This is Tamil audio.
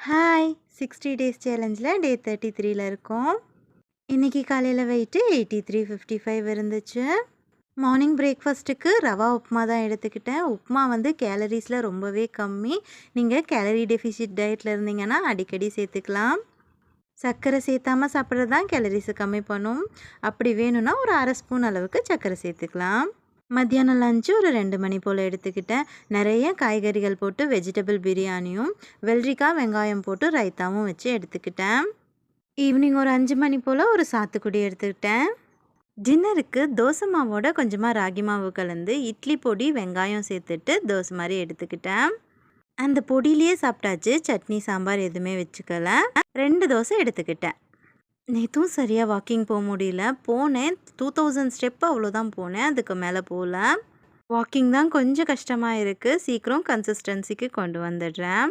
ஹாய் 60 டேஸ் சேலஞ்சில் டே 33ல் இருக்கோம். இன்றைக்கி காலையில் வெயிட்டு 8355 இருந்துச்சு. மார்னிங் பிரேக்ஃபாஸ்ட்டுக்கு ரவா உப்புமா தான் எடுத்துக்கிட்டேன். உப்புமா வந்து கேலரிஸில் ரொம்பவே கம்மி. நீங்கள் கேலரி டெஃபிசிட் டயட்டில் இருந்தீங்கன்னா அடிக்கடி சேர்த்துக்கலாம். சர்க்கரை சேர்த்தாமல் சாப்பிட்றது தான் கேலரிஸை கம்மி பண்ணும். அப்படி வேணும்னா ஒரு அரை ஸ்பூன் அளவுக்கு சர்க்கரை சேர்த்துக்கலாம். மத்தியானம் லஞ்சு ஒரு 2 மணி போல் எடுத்துக்கிட்டேன். நிறைய காய்கறிகள் போட்டு வெஜிடபிள் பிரியாணியும் வெள்ளரிக்காய் வெங்காயம் போட்டு ரைத்தாவும் வச்சு எடுத்துக்கிட்டேன். ஈவினிங் ஒரு 5 மணி போல் ஒரு சாத்துக்குடி எடுத்துக்கிட்டேன். டின்னருக்கு தோசை மாவோட கொஞ்சமாக ராகி மாவு கலந்து இட்லி பொடி வெங்காயம் சேர்த்துட்டு தோசை மாதிரி எடுத்துக்கிட்டேன். அந்த பொடியிலேயே சாப்பிட்டாச்சு. சட்னி சாம்பார் எதுவுமே வச்சுக்கல. 2 தோசை எடுத்துக்கிட்டேன். நேற்றும் சரியாக வாக்கிங் போக முடியல. போனேன் 2000 ஸ்டெப்பு அவ்வளோதான் போனேன். அதுக்கு மேலே போகல. வாக்கிங் தான் கொஞ்சம் கஷ்டமாக இருக்குது. சீக்கிரம் கன்சிஸ்டன்சிக்கு கொண்டு வந்துடுறேன்.